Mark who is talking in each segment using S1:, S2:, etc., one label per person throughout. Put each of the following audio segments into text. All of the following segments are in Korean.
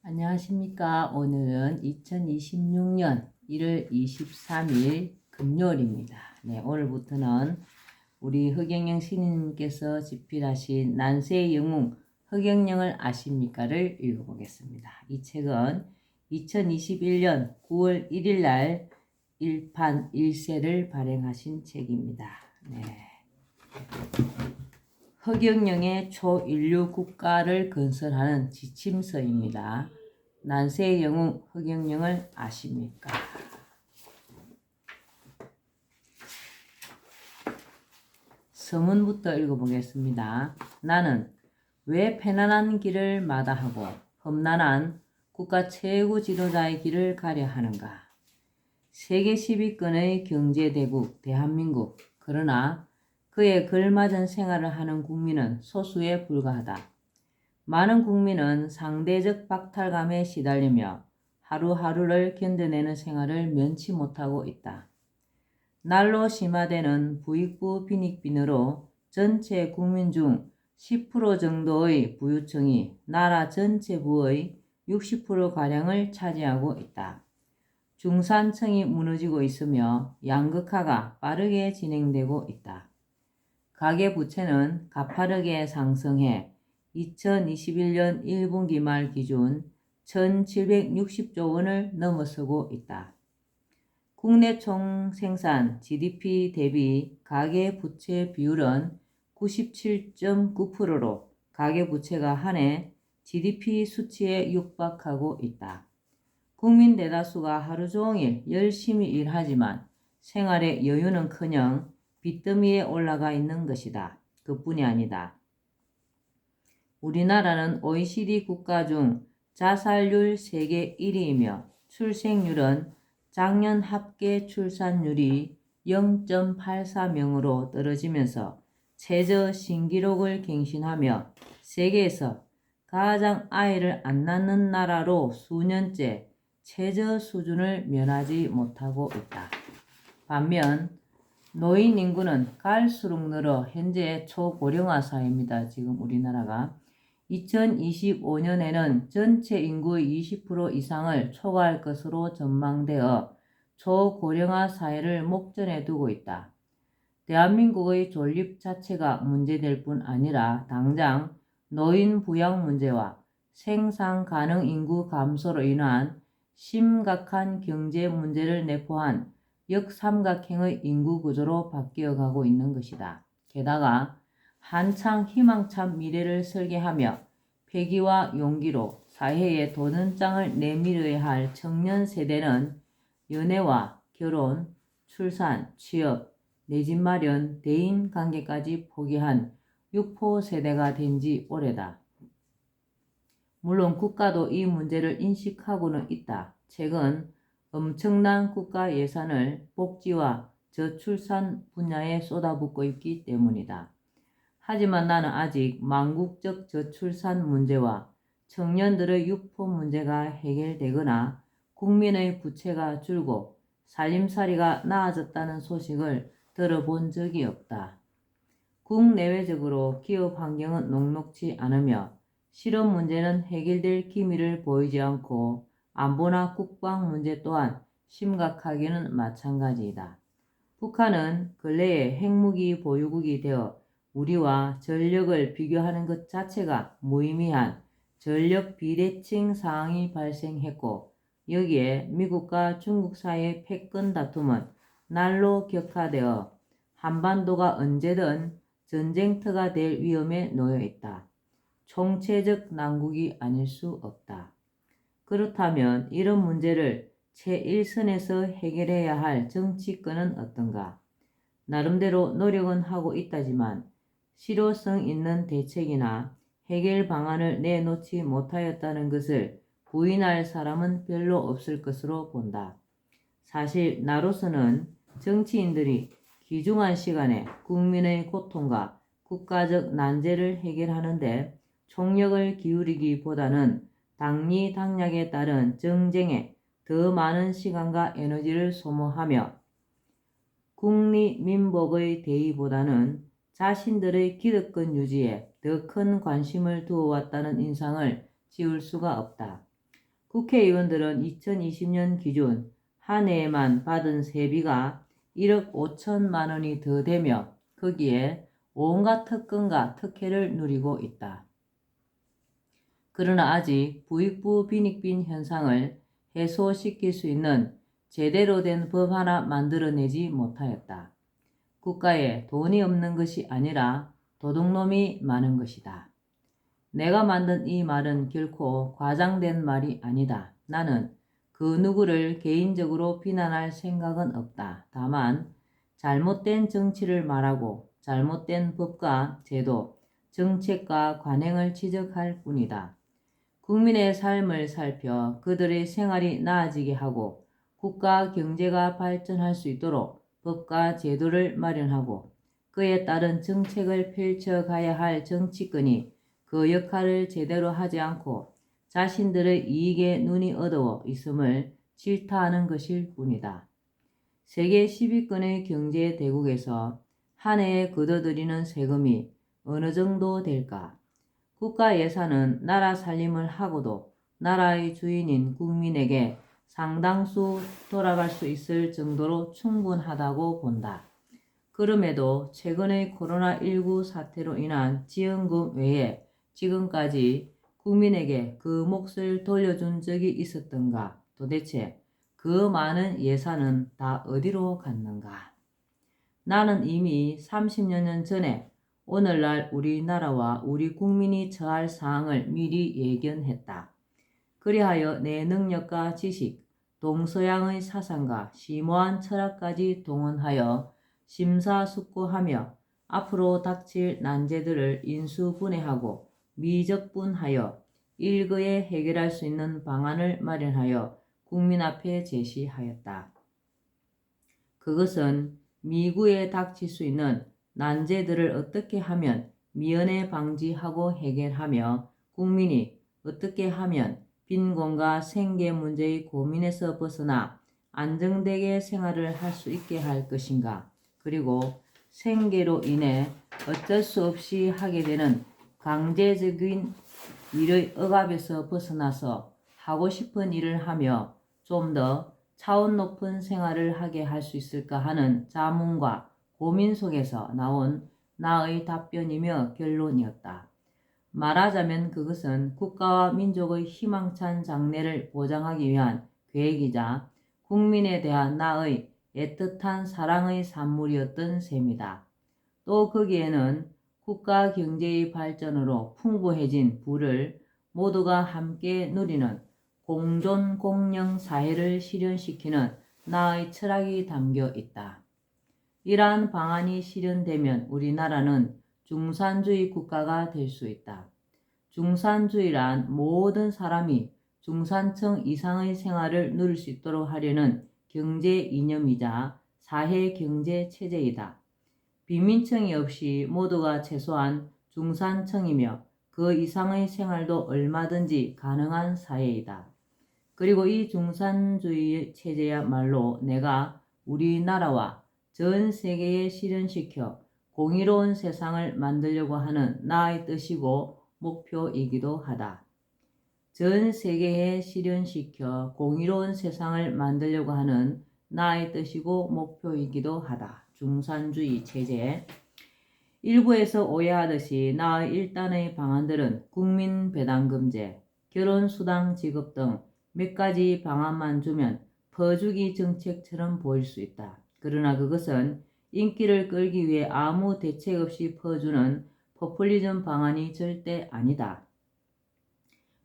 S1: 안녕하십니까. 오늘은 2026년 1월 23일 금요일입니다. 네, 오늘부터는 우리 허경영 신인님께서 집필하신 난세의 영웅 허경영을 아십니까를 읽어보겠습니다. 이 책은 2021년 9월 1일 날 1판 1세를 발행하신 책입니다. 네. 허경영의 초인류 국가를 건설하는 지침서입니다. 난세의 영웅 허경영을 아십니까? 서문부터 읽어보겠습니다. 나는 왜 편안한 길을 마다하고 험난한 국가 최고 지도자의 길을 가려 하는가? 세계 10위권의 경제대국 대한민국, 그러나 그에 걸맞은 생활을 하는 국민은 소수에 불과하다. 많은 국민은 상대적 박탈감에 시달리며 하루하루를 견뎌내는 생활을 면치 못하고 있다. 날로 심화되는 부익부 빈익빈으로 전체 국민 중 10% 정도의 부유층이 나라 전체 부의 60%가량을 차지하고 있다. 중산층이 무너지고 있으며 양극화가 빠르게 진행되고 있다. 가계부채는 가파르게 상승해 2021년 1분기 말 기준 1760조 원을 넘어서고 있다. 국내 총생산 GDP 대비 가계부채 비율은 97.9%로 가계부채가 한 해 GDP 수치에 육박하고 있다. 국민 대다수가 하루 종일 열심히 일하지만 생활의 여유는커녕 빚더미에 올라가 있는 것이다. 그뿐이 아니다. 우리나라는 OECD 국가 중 자살률 세계 1위이며 출생률은 작년 합계 출산율이 0.84명으로 떨어지면서 최저 신기록을 갱신하며 세계에서 가장 아이를 안 낳는 나라로 수년째 최저 수준을 면하지 못하고 있다. 반면 노인 인구는 갈수록 늘어 현재 초고령화 사회입니다. 지금 우리나라가 2025년에는 전체 인구의 20% 이상을 초과할 것으로 전망되어 초고령화 사회를 목전에 두고 있다. 대한민국의 존립 자체가 문제될 뿐 아니라 당장 노인 부양 문제와 생산 가능 인구 감소로 인한 심각한 경제 문제를 내포한 역삼각형의 인구 구조로 바뀌어가고 있는 것이다. 게다가 한창 희망찬 미래를 설계하며 패기와 용기로 사회에 도전장을 내밀어야 할 청년 세대는 연애와 결혼, 출산, 취업, 내 집 마련, 대인 관계까지 포기한 육포 세대가 된 지 오래다. 물론 국가도 이 문제를 인식하고는 있다. 최근 엄청난 국가 예산을 복지와 저출산 분야에 쏟아붓고 있기 때문이다. 하지만 나는 아직 망국적 저출산 문제와 청년들의 육포 문제가 해결되거나 국민의 부채가 줄고 살림살이가 나아졌다는 소식을 들어본 적이 없다. 국내외적으로 기업 환경은 녹록지 않으며 실업 문제는 해결될 기미를 보이지 않고 안보나 국방 문제 또한 심각하기는 마찬가지이다. 북한은 근래에 핵무기 보유국이 되어 우리와 전력을 비교하는 것 자체가 무의미한 전력 비대칭 상황이 발생했고, 여기에 미국과 중국 사이의 패권 다툼은 날로 격화되어 한반도가 언제든 전쟁터가 될 위험에 놓여 있다. 총체적 난국이 아닐 수 없다. 그렇다면 이런 문제를 제1선에서 해결해야 할 정치권은 어떤가? 나름대로 노력은 하고 있다지만 실효성 있는 대책이나 해결 방안을 내놓지 못하였다는 것을 부인할 사람은 별로 없을 것으로 본다. 사실 나로서는 정치인들이 귀중한 시간에 국민의 고통과 국가적 난제를 해결하는데 총력을 기울이기보다는 당리당략에 따른 정쟁에 더 많은 시간과 에너지를 소모하며 국리민복의 대의보다는 자신들의 기득권 유지에 더 큰 관심을 두어왔다는 인상을 지울 수가 없다. 국회의원들은 2020년 기준 한 해에만 받은 세비가 1억 5천만 원이 더 되며 거기에 온갖 특권과 특혜를 누리고 있다. 그러나 아직 부익부 빈익빈 현상을 해소시킬 수 있는 제대로 된 법 하나 만들어내지 못하였다. 국가에 돈이 없는 것이 아니라 도둑놈이 많은 것이다. 내가 만든 이 말은 결코 과장된 말이 아니다. 나는 그 누구를 개인적으로 비난할 생각은 없다. 다만 잘못된 정치를 말하고 잘못된 법과 제도, 정책과 관행을 지적할 뿐이다. 국민의 삶을 살펴 그들의 생활이 나아지게 하고 국가 경제가 발전할 수 있도록 법과 제도를 마련하고 그에 따른 정책을 펼쳐가야 할 정치권이 그 역할을 제대로 하지 않고 자신들의 이익에 눈이 어두워 있음을 질타하는 것일 뿐이다. 세계 10위권의 경제 대국에서 한 해에 거둬들이는 세금이 어느 정도 될까? 국가 예산은 나라 살림을 하고도 나라의 주인인 국민에게 상당수 돌아갈 수 있을 정도로 충분하다고 본다. 그럼에도 최근의 코로나19 사태로 인한 지원금 외에 지금까지 국민에게 그 몫을 돌려준 적이 있었던가? 도대체 그 많은 예산은 다 어디로 갔는가? 나는 이미 30여 년 전에 오늘날 우리나라와 우리 국민이 처할 사항을 미리 예견했다. 그리하여 내 능력과 지식, 동서양의 사상과 심오한 철학까지 동원하여 심사숙고하며 앞으로 닥칠 난제들을 인수분해하고 미적분하여 일거에 해결할 수 있는 방안을 마련하여 국민 앞에 제시하였다. 그것은 미구에 닥칠 수 있는 난제들을 어떻게 하면 미연에 방지하고 해결하며 국민이 어떻게 하면 빈곤과 생계 문제의 고민에서 벗어나 안정되게 생활을 할 수 있게 할 것인가? 그리고 생계로 인해 어쩔 수 없이 하게 되는 강제적인 일의 억압에서 벗어나서 하고 싶은 일을 하며 좀 더 차원 높은 생활을 하게 할 수 있을까 하는 자문과 고민 속에서 나온 나의 답변이며 결론이었다. 말하자면 그것은 국가와 민족의 희망찬 장래를 보장하기 위한 계획이자 국민에 대한 나의 애틋한 사랑의 산물이었던 셈이다. 또 거기에는 국가 경제의 발전으로 풍부해진 부를 모두가 함께 누리는 공존 공영 사회를 실현시키는 나의 철학이 담겨 있다. 이러한 방안이 실현되면 우리나라는 중산주의 국가가 될 수 있다. 중산주의란 모든 사람이 중산층 이상의 생활을 누릴 수 있도록 하려는 경제 이념이자 사회 경제 체제이다. 빈민층이 없이 모두가 최소한 중산층이며 그 이상의 생활도 얼마든지 가능한 사회이다. 그리고 이 중산주의 체제야말로 내가 우리나라와 전 세계에 실현시켜 공의로운 세상을 만들려고 하는 나의 뜻이고 목표이기도 하다. 전 세계에 실현시켜 공의로운 세상을 만들려고 하는 나의 뜻이고 목표이기도 하다. 중산주의 체제. 일부에서 오해하듯이 나의 일단의 방안들은 국민배당금제, 결혼수당 지급 등 몇 가지 방안만 주면 퍼주기 정책처럼 보일 수 있다. 그러나 그것은 인기를 끌기 위해 아무 대책 없이 퍼주는 포퓰리즘 방안이 절대 아니다.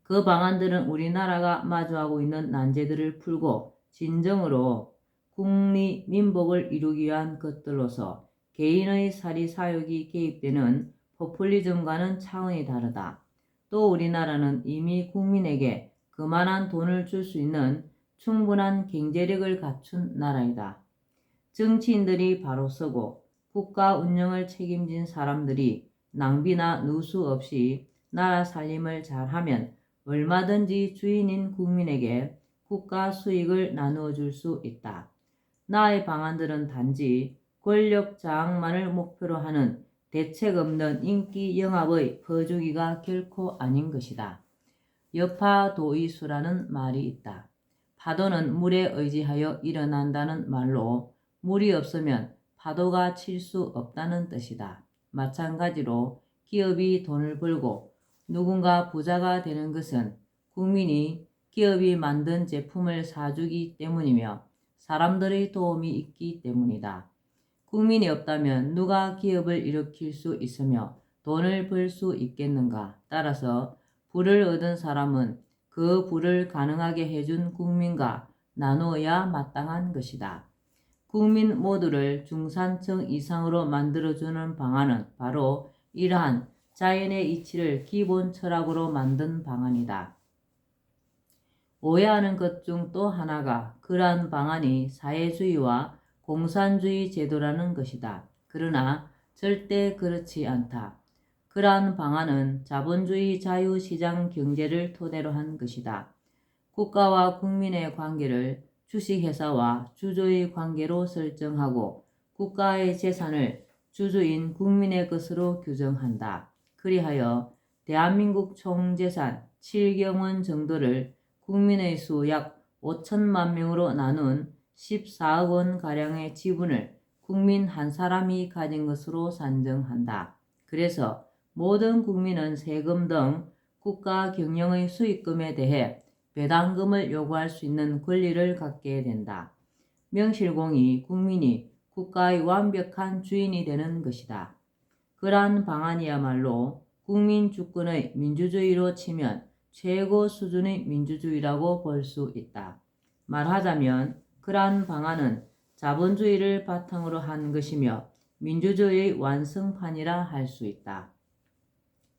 S1: 그 방안들은 우리나라가 마주하고 있는 난제들을 풀고 진정으로 국리 민복을 이루기 위한 것들로서 개인의 사리 사욕이 개입되는 포퓰리즘과는 차원이 다르다. 또 우리나라는 이미 국민에게 그만한 돈을 줄 수 있는 충분한 경제력을 갖춘 나라이다. 정치인들이 바로 서고 국가 운영을 책임진 사람들이 낭비나 누수 없이 나라 살림을 잘하면 얼마든지 주인인 국민에게 국가 수익을 나누어 줄 수 있다. 나의 방안들은 단지 권력 장악만을 목표로 하는 대책 없는 인기 영합의 퍼주기가 결코 아닌 것이다. 여파도의수라는 말이 있다. 파도는 물에 의지하여 일어난다는 말로 물이 없으면 파도가 칠 수 없다는 뜻이다. 마찬가지로 기업이 돈을 벌고 누군가 부자가 되는 것은 국민이 기업이 만든 제품을 사주기 때문이며 사람들의 도움이 있기 때문이다. 국민이 없다면 누가 기업을 일으킬 수 있으며 돈을 벌 수 있겠는가? 따라서 부를 얻은 사람은 그 부를 가능하게 해준 국민과 나누어야 마땅한 것이다. 국민 모두를 중산층 이상으로 만들어주는 방안은 바로 이러한 자연의 이치를 기본 철학으로 만든 방안이다. 오해하는 것 중 또 하나가 그러한 방안이 사회주의와 공산주의 제도라는 것이다. 그러나 절대 그렇지 않다. 그러한 방안은 자본주의 자유시장 경제를 토대로 한 것이다. 국가와 국민의 관계를 주식회사와 주주의 관계로 설정하고 국가의 재산을 주주인 국민의 것으로 규정한다. 그리하여 대한민국 총재산 7경원 정도를 국민의 수 약 5천만 명으로 나눈 14억 원가량의 지분을 국민 한 사람이 가진 것으로 산정한다. 그래서 모든 국민은 세금 등 국가 경영의 수익금에 대해 배당금을 요구할 수 있는 권리를 갖게 된다. 명실공히 국민이 국가의 완벽한 주인이 되는 것이다. 그러한 방안이야말로 국민 주권의 민주주의로 치면 최고 수준의 민주주의라고 볼 수 있다. 말하자면 그러한 방안은 자본주의를 바탕으로 한 것이며 민주주의의 완성판이라 할 수 있다.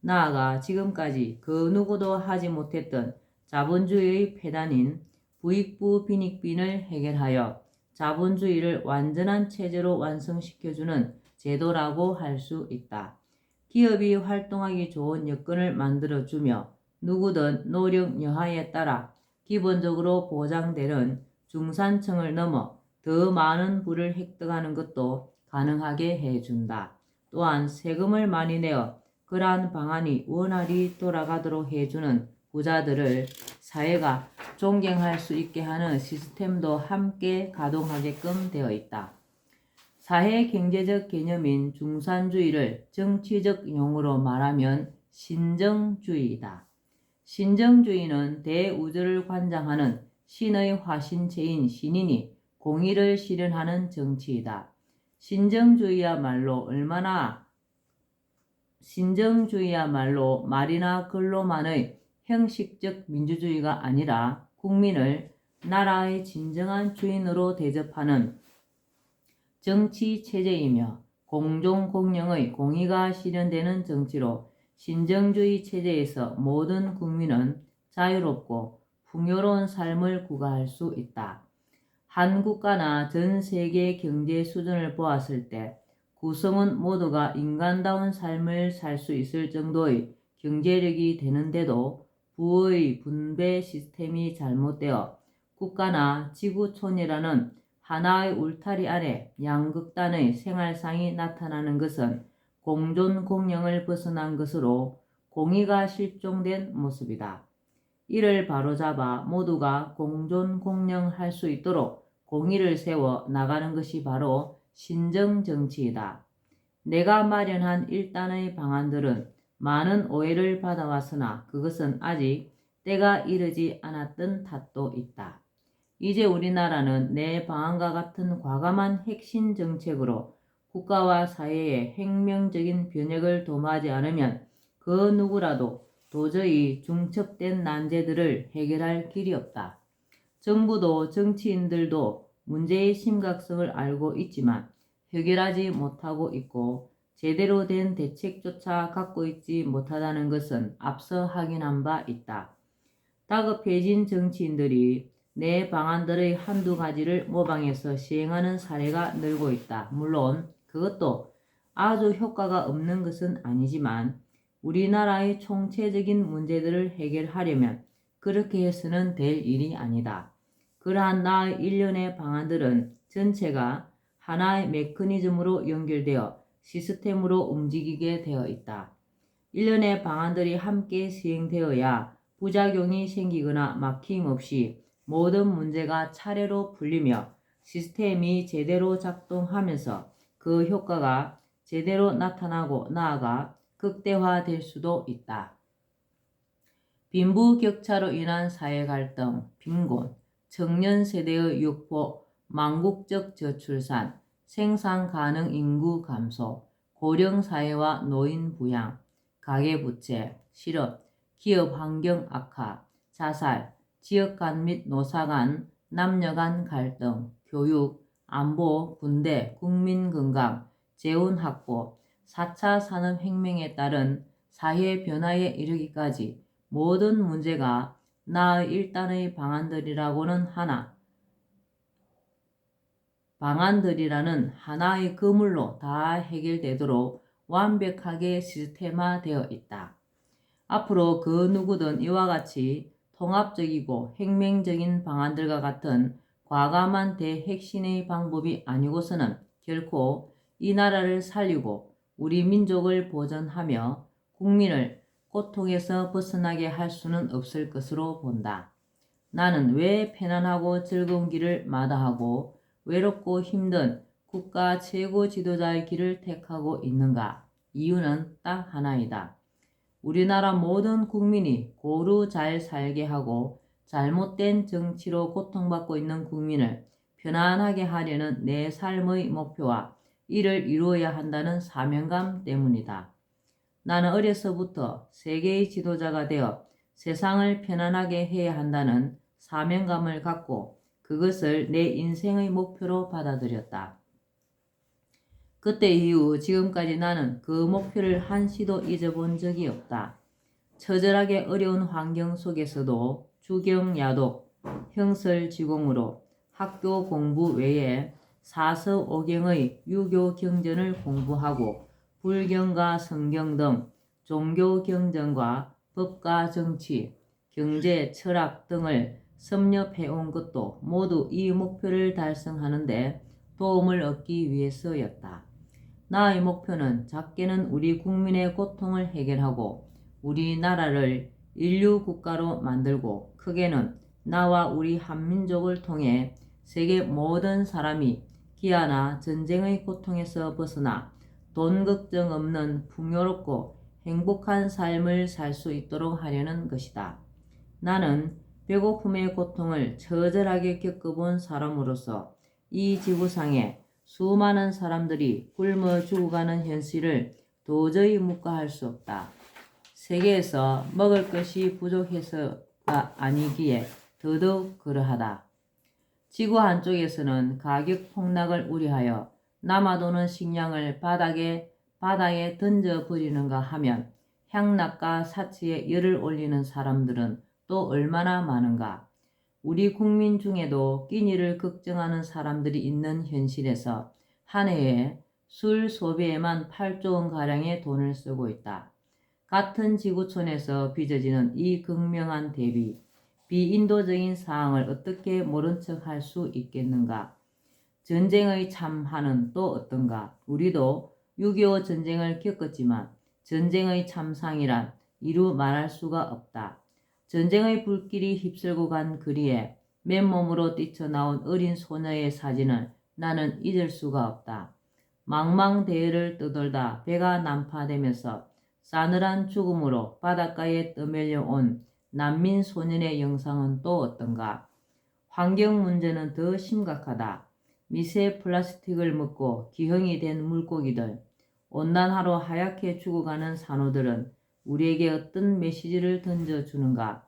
S1: 나아가 지금까지 그 누구도 하지 못했던 자본주의의 폐단인 부익부 빈익빈을 해결하여 자본주의를 완전한 체제로 완성시켜주는 제도라고 할 수 있다. 기업이 활동하기 좋은 여건을 만들어주며 누구든 노력 여하에 따라 기본적으로 보장되는 중산층을 넘어 더 많은 부를 획득하는 것도 가능하게 해준다. 또한 세금을 많이 내어 그러한 방안이 원활히 돌아가도록 해주는 부자들을 사회가 존경할 수 있게 하는 시스템도 함께 가동하게끔 되어 있다. 사회 경제적 개념인 중산주의를 정치적 용어로 말하면 신정주의이다. 신정주의는 대우주를 관장하는 신의 화신체인 신인이 공의를 실현하는 정치이다. 신정주의야말로 말이나 글로만의 형식적 민주주의가 아니라 국민을 나라의 진정한 주인으로 대접하는 정치 체제이며 공정 공영의 공의가 실현되는 정치로 신정주의 체제에서 모든 국민은 자유롭고 풍요로운 삶을 구가할 수 있다. 한 국가나 전 세계 경제 수준을 보았을 때 구성원 모두가 인간다운 삶을 살 수 있을 정도의 경제력이 되는데도 부의 분배 시스템이 잘못되어 국가나 지구촌이라는 하나의 울타리 아래 양극단의 생활상이 나타나는 것은 공존 공영을 벗어난 것으로 공의가 실종된 모습이다. 이를 바로잡아 모두가 공존 공영할 수 있도록 공의를 세워 나가는 것이 바로 신정정치이다. 내가 마련한 일단의 방안들은 많은 오해를 받아왔으나 그것은 아직 때가 이르지 않았던 탓도 있다. 이제 우리나라는 내 방안과 같은 과감한 핵심 정책으로 국가와 사회의 혁명적인 변혁을 도모하지 않으면 그 누구라도 도저히 중첩된 난제들을 해결할 길이 없다. 정부도 정치인들도 문제의 심각성을 알고 있지만 해결하지 못하고 있고 제대로 된 대책조차 갖고 있지 못하다는 것은 앞서 확인한 바 있다. 다급해진 정치인들이 내 방안들의 한두 가지를 모방해서 시행하는 사례가 늘고 있다. 물론 그것도 아주 효과가 없는 것은 아니지만 우리나라의 총체적인 문제들을 해결하려면 그렇게 해서는 될 일이 아니다. 그러한 나의 일련의 방안들은 전체가 하나의 메커니즘으로 연결되어 시스템으로 움직이게 되어 있다. 일련의 방안들이 함께 시행되어야 부작용이 생기거나 막힘없이 모든 문제가 차례로 풀리며 시스템이 제대로 작동하면서 그 효과가 제대로 나타나고 나아가 극대화될 수도 있다. 빈부격차로 인한 사회 갈등, 빈곤, 청년 세대의 육포, 망국적 저출산, 생산 가능 인구 감소, 고령 사회와 노인 부양, 가계부채, 실업, 기업 환경 악화, 자살, 지역 간 및 노사 간, 남녀 간 갈등, 교육, 안보, 군대, 국민 건강, 재원 확보, 4차 산업혁명에 따른 사회 변화에 이르기까지 모든 문제가 나의 일단의 방안들이라는 하나의 그물로 다 해결되도록 완벽하게 시스템화되어 있다. 앞으로 그 누구든 이와 같이 통합적이고 혁명적인 방안들과 같은 과감한 대핵신의 방법이 아니고서는 결코 이 나라를 살리고 우리 민족을 보존하며 국민을 고통에서 벗어나게 할 수는 없을 것으로 본다. 나는 왜 편안하고 즐거운 길을 마다하고 외롭고 힘든 국가 최고 지도자의 길을 택하고 있는가? 이유는 딱 하나이다. 우리나라 모든 국민이 고루 잘 살게 하고 잘못된 정치로 고통받고 있는 국민을 편안하게 하려는 내 삶의 목표와 이를 이루어야 한다는 사명감 때문이다. 나는 어려서부터 세계의 지도자가 되어 세상을 편안하게 해야 한다는 사명감을 갖고 그것을 내 인생의 목표로 받아들였다. 그때 이후 지금까지 나는 그 목표를 한시도 잊어본 적이 없다. 처절하게 어려운 환경 속에서도 주경야독, 형설지공으로 학교 공부 외에 사서오경의 유교 경전을 공부하고 불경과 성경 등 종교 경전과 법과 정치, 경제, 철학 등을 섭렵해온 것도 모두 이 목표를 달성하는데 도움을 얻기 위해서였다. 나의 목표는 작게는 우리 국민의 고통을 해결하고 우리나라를 인류 국가로 만들고 크게는 나와 우리 한민족을 통해 세계 모든 사람이 기아나 전쟁의 고통에서 벗어나 돈 걱정 없는 풍요롭고 행복한 삶을 살 수 있도록 하려는 것이다. 나는 배고픔의 고통을 처절하게 겪어본 사람으로서 이 지구상에 수많은 사람들이 굶어 죽어가는 현실을 도저히 묵과할 수 없다. 세계에서 먹을 것이 부족해서가 아니기에 더더욱 그러하다. 지구 한쪽에서는 가격 폭락을 우려하여 남아도는 식량을 바다에 던져버리는가 하면 향락과 사치에 열을 올리는 사람들은 또 얼마나 많은가. 우리 국민 중에도 끼니를 걱정하는 사람들이 있는 현실에서 한 해에 술 소비에만 8조 원가량의 돈을 쓰고 있다. 같은 지구촌에서 빚어지는 이 극명한 대비, 비인도적인 사항을 어떻게 모른 척 할 수 있겠는가? 전쟁의 참화는 또 어떤가? 우리도 6.25 전쟁을 겪었지만 전쟁의 참상이란 이루 말할 수가 없다. 전쟁의 불길이 휩쓸고 간 거리에 맨몸으로 뛰쳐나온 어린 소녀의 사진을 나는 잊을 수가 없다. 망망대해를 떠돌다 배가 난파되면서 싸늘한 죽음으로 바닷가에 떠밀려 온 난민 소년의 영상은 또 어떤가? 환경 문제는 더 심각하다. 미세 플라스틱을 먹고 기형이 된 물고기들, 온난화로 하얗게 죽어가는 산호들은 우리에게 어떤 메시지를 던져주는가?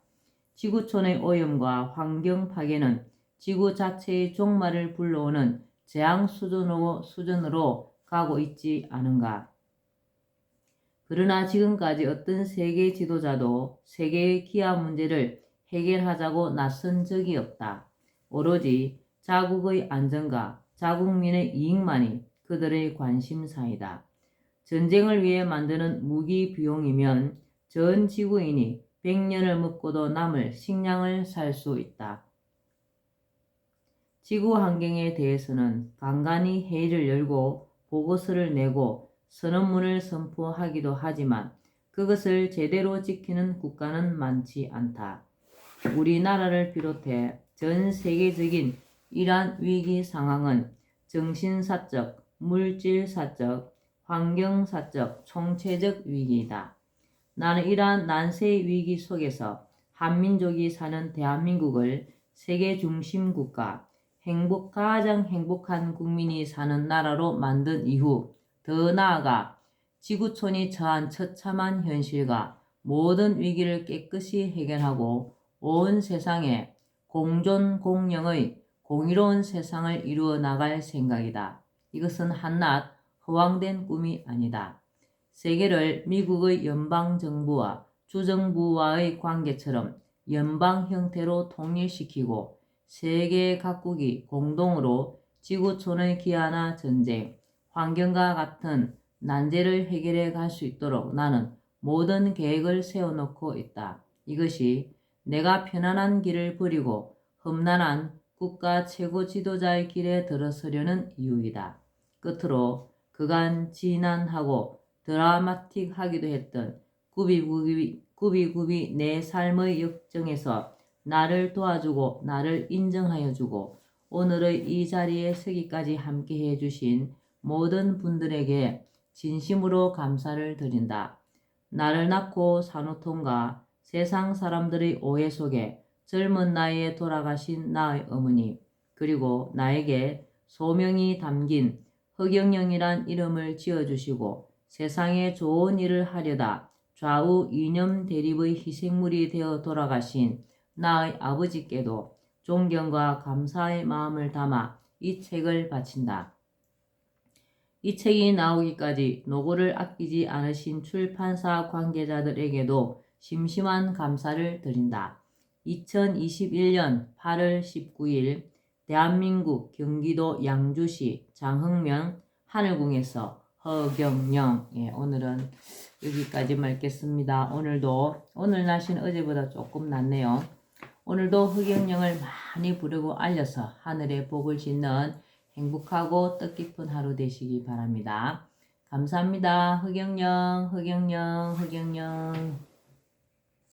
S1: 지구촌의 오염과 환경 파괴는 지구 자체의 종말을 불러오는 재앙 수준으로 가고 있지 않은가? 그러나 지금까지 어떤 세계 지도자도 세계의 기아 문제를 해결하자고 나선 적이 없다. 오로지 자국의 안전과 자국민의 이익만이 그들의 관심사이다. 전쟁을 위해 만드는 무기 비용이면 전 지구인이 100년을 먹고도 남을 식량을 살 수 있다. 지구 환경에 대해서는 간간히 회의를 열고 보고서를 내고 선언문을 선포하기도 하지만 그것을 제대로 지키는 국가는 많지 않다. 우리나라를 비롯해 전 세계적인 이러한 위기 상황은 정신사적, 물질사적, 환경사적, 총체적 위기이다. 나는 이러한 난세의 위기 속에서 한민족이 사는 대한민국을 세계 중심 국가, 가장 행복한 국민이 사는 나라로 만든 이후 더 나아가 지구촌이 처한 처참한 현실과 모든 위기를 깨끗이 해결하고 온 세상에 공존 공영의 공의로운 세상을 이루어 나갈 생각이다. 이것은 한낱 허황된 꿈이 아니다. 세계를 미국의 연방정부와 주정부와의 관계처럼 연방 형태로 통일시키고 세계 각국이 공동으로 지구촌의 기아나 전쟁, 환경과 같은 난제를 해결해 갈 수 있도록 나는 모든 계획을 세워놓고 있다. 이것이 내가 편안한 길을 버리고 험난한 국가 최고 지도자의 길에 들어서려는 이유이다. 끝으로 그간 진한하고 드라마틱하기도 했던 구비구비 내 삶의 역정에서 나를 도와주고 나를 인정하여주고 오늘의 이 자리에 서기까지 함께 해주신 모든 분들에게 진심으로 감사를 드린다. 나를 낳고 산후통과 세상 사람들의 오해 속에 젊은 나이에 돌아가신 나의 어머니, 그리고 나에게 소명이 담긴 허경영이란 이름을 지어주시고 세상에 좋은 일을 하려다 좌우 이념 대립의 희생물이 되어 돌아가신 나의 아버지께도 존경과 감사의 마음을 담아 이 책을 바친다. 이 책이 나오기까지 노고를 아끼지 않으신 출판사 관계자들에게도 심심한 감사를 드린다. 2021년 8월 19일 대한민국 경기도 양주시 장흥면 하늘궁에서 허경영. 오늘은 여기까지만 읽겠습니다. 오늘 날씨는 어제보다 조금 낫네요. 오늘도 허경영을 많이 부르고 알려서 하늘에 복을 짓는 행복하고 뜻깊은 하루 되시기 바랍니다. 감사합니다. 허경영.